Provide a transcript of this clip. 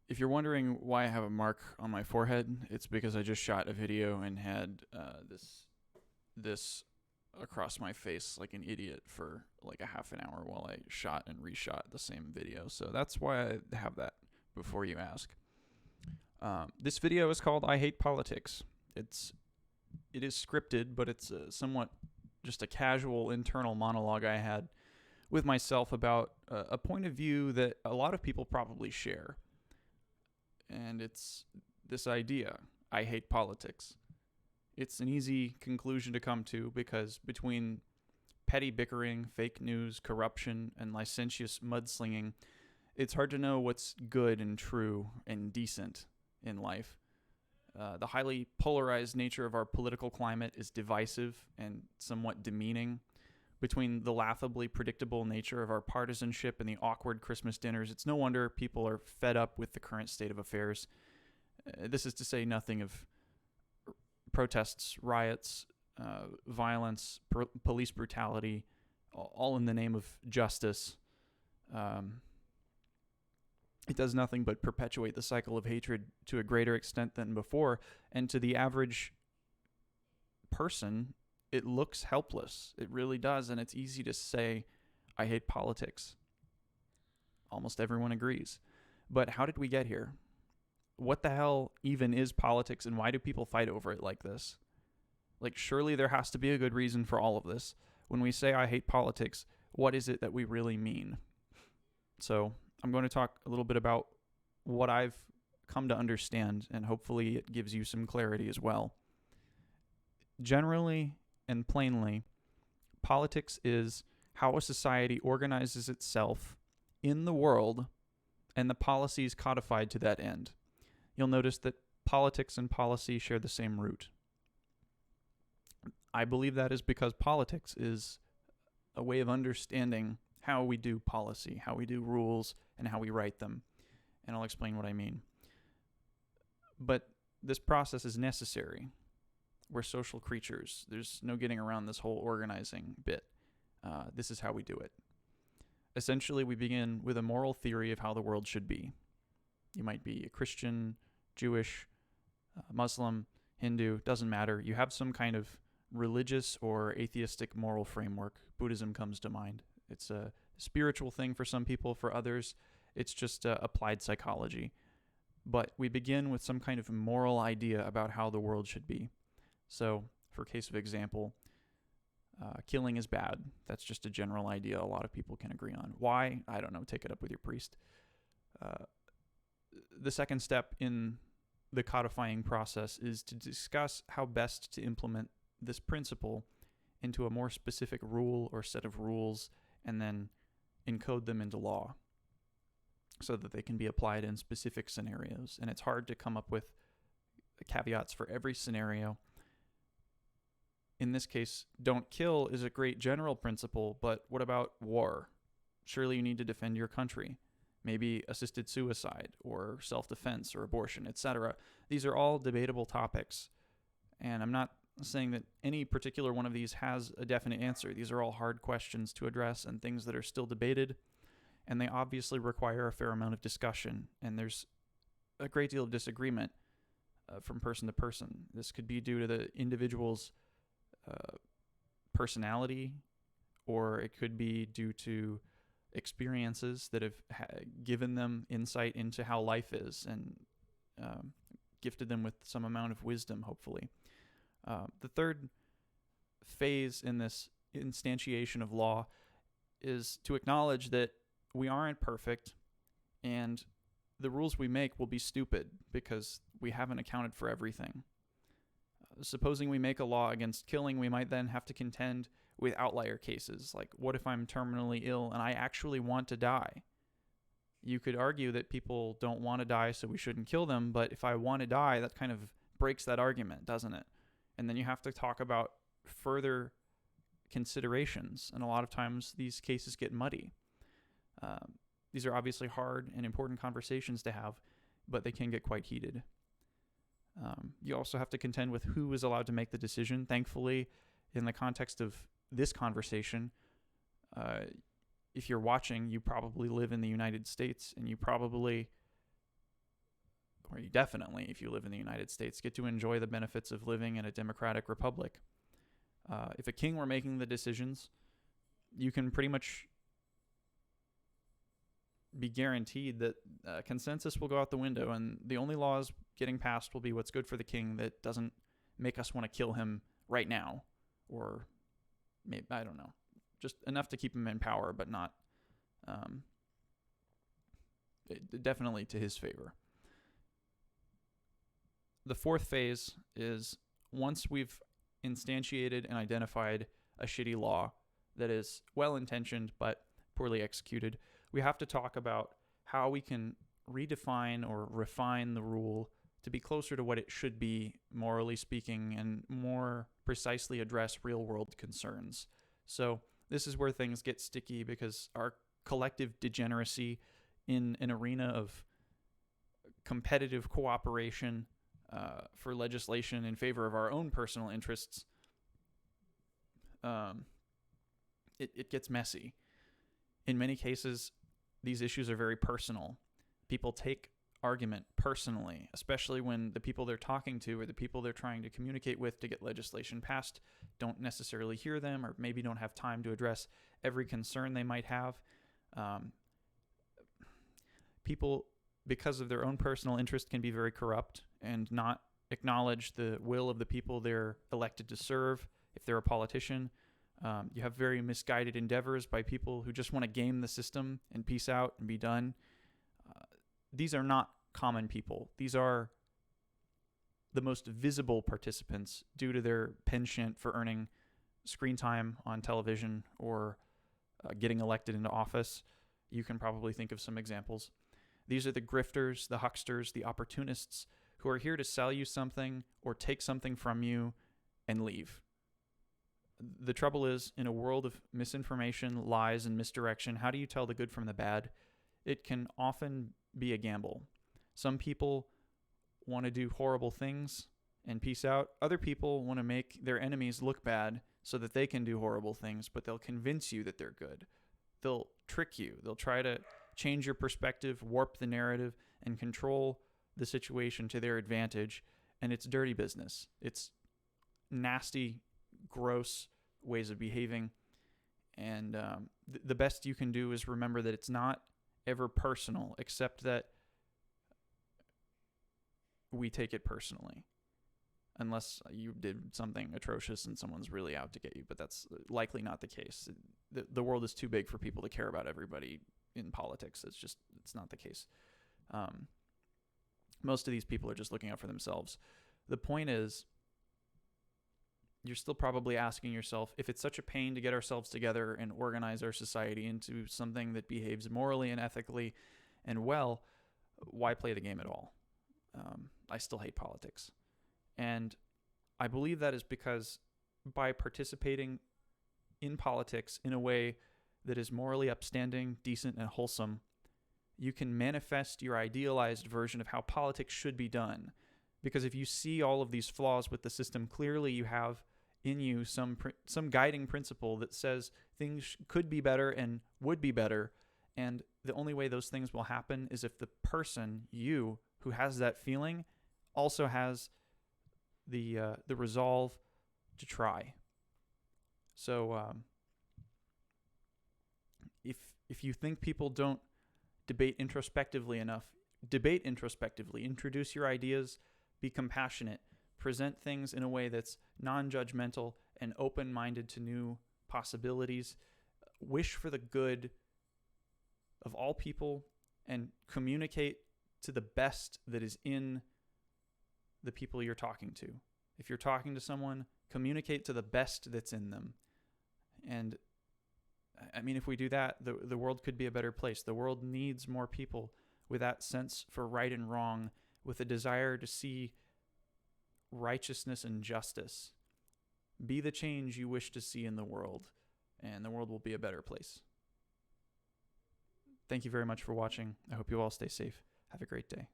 If you're wondering why I have a mark on my forehead, it's because I just shot a video and had this across my face like an idiot for like a half an hour while I shot and reshot the same video. So that's why I have that before you ask. This video is called "I Hate Politics." It is scripted, but it's somewhat just a casual internal monologue I had with myself about a point of view that a lot of people probably share. And it's this idea: I hate politics. It's an easy conclusion to come to because between petty bickering, fake news, corruption, and licentious mudslinging, it's hard to know what's good and true and decent in life. The highly polarized nature of our political climate is divisive and somewhat demeaning. Between the laughably predictable nature of our partisanship and the awkward Christmas dinners, it's no wonder people are fed up with the current state of affairs. This is to say nothing of protests, riots, violence, police brutality, all in the name of justice. It does nothing but perpetuate the cycle of hatred to a greater extent than before, and to the average person, it looks helpless. It really does, and it's easy to say, I hate politics. Almost everyone agrees. But how did we get here? What the hell even is politics, and why do people fight over it like this? Like, surely there has to be a good reason for all of this. When we say I hate politics, what is it that we really mean? So I'm going to talk a little bit about what I've come to understand, and hopefully it gives you some clarity as well. Generally and plainly, politics is how a society organizes itself in the world and the policies codified to that end. You'll notice that politics and policy share the same root. I believe that is because politics is a way of understanding how we do policy, how we do rules, and how we write them. And I'll explain what I mean. But this process is necessary. We're social creatures. There's no getting around this whole organizing bit. This is how we do it. Essentially, we begin with a moral theory of how the world should be. You might be a Christian, Jewish, Muslim, Hindu, doesn't matter. You have some kind of religious or atheistic moral framework. Buddhism comes to mind. It's a spiritual thing for some people. For others, it's just applied psychology. But we begin with some kind of moral idea about how the world should be. So, for case of example, killing is bad. That's just a general idea a lot of people can agree on. Why? I don't know. Take it up with your priest. The second step in the codifying process is to discuss how best to implement this principle into a more specific rule or set of rules, and then encode them into law so that they can be applied in specific scenarios. And it's hard to come up with caveats for every scenario. In this case, don't kill is a great general principle, but what about war? Surely you need to defend your country. Maybe assisted suicide or self-defense or abortion, etc. These are all debatable topics. And I'm not saying that any particular one of these has a definite answer. These are all hard questions to address and things that are still debated. And they obviously require a fair amount of discussion. And there's a great deal of disagreement from person to person. This could be due to the individual's personality, or it could be due to experiences that have given them insight into how life is and gifted them with some amount of wisdom, hopefully. The third phase in this instantiation of law is to acknowledge that we aren't perfect and the rules we make will be stupid because we haven't accounted for everything. Supposing we make a law against killing, we might then have to contend with outlier cases. Like, what if I'm terminally ill and I actually want to die? You could argue that people don't want to die, so we shouldn't kill them. But if I want to die, that kind of breaks that argument, doesn't it? And then you have to talk about further considerations. And a lot of times these cases get muddy. These are obviously hard and important conversations to have, but they can get quite heated. You also have to contend with who is allowed to make the decision. Thankfully, in the context of this conversation, if you're watching, you probably live in the United States, and you probably or you definitely, if you live in the United States, get to enjoy the benefits of living in a democratic republic. If a king were making the decisions, you can pretty much be guaranteed that consensus will go out the window, and the only laws getting passed will be what's good for the king that doesn't make us want to kill him right now, or maybe, I don't know, just enough to keep him in power, but not definitely to his favor. The fourth phase is, once we've instantiated and identified a shitty law that is well-intentioned but poorly executed, we have to talk about how we can redefine or refine the rule to be closer to what it should be, morally speaking, and more precisely address real-world concerns. So this is where things get sticky, because our collective degeneracy in an arena of competitive cooperation for legislation in favor of our own personal interests, it gets messy. In many cases, these issues are very personal. People take argument personally, especially when the people they're talking to or the people they're trying to communicate with to get legislation passed don't necessarily hear them, or maybe don't have time to address every concern they might have. People, because of their own personal interest, can be very corrupt and not acknowledge the will of the people they're elected to serve. If they're a politician, you have very misguided endeavors by people who just want to game the system and peace out and be done. These are not common people. These are the most visible participants due to their penchant for earning screen time on television or getting elected into office. You can probably think of some examples. These are the grifters, the hucksters, the opportunists who are here to sell you something or take something from you and leave. The trouble is, in a world of misinformation, lies, and misdirection, how do you tell the good from the bad? It can often be a gamble. Some people want to do horrible things and peace out. Other people want to make their enemies look bad so that they can do horrible things, but they'll convince you that they're good. They'll trick you. They'll try to change your perspective, warp the narrative, and control the situation to their advantage. And it's dirty business. It's nasty, gross ways of behaving. And the best you can do is remember that it's not ever personal, except that we take it personally. Unless you did something atrocious and someone's really out to get you, but that's likely not the case. The world is too big for people to care about everybody in politics. It's not the case. Most of these people are just looking out for themselves. The point is, you're still probably asking yourself, if it's such a pain to get ourselves together and organize our society into something that behaves morally and ethically and well, why play the game at all? I still hate politics. And I believe that is because by participating in politics in a way that is morally upstanding, decent, and wholesome, you can manifest your idealized version of how politics should be done. Because if you see all of these flaws with the system, clearly you have in you some guiding principle that says things could be better and would be better. And the only way those things will happen is if the person, you, who has that feeling, also has the resolve to try. So if you think people don't debate introspectively enough, debate introspectively, introduce your ideas, be compassionate, present things in a way that's non-judgmental and open-minded to new possibilities, wish for the good of all people, and communicate to the best that is in the people you're talking to. If you're talking to someone, communicate to the best that's in them. And I mean, if we do that, the world could be a better place. The world needs more people with that sense for right and wrong, with a desire to see righteousness and justice. Be the change you wish to see in the world, and the world will be a better place. Thank you very much for watching. I hope you all stay safe. Have a great day.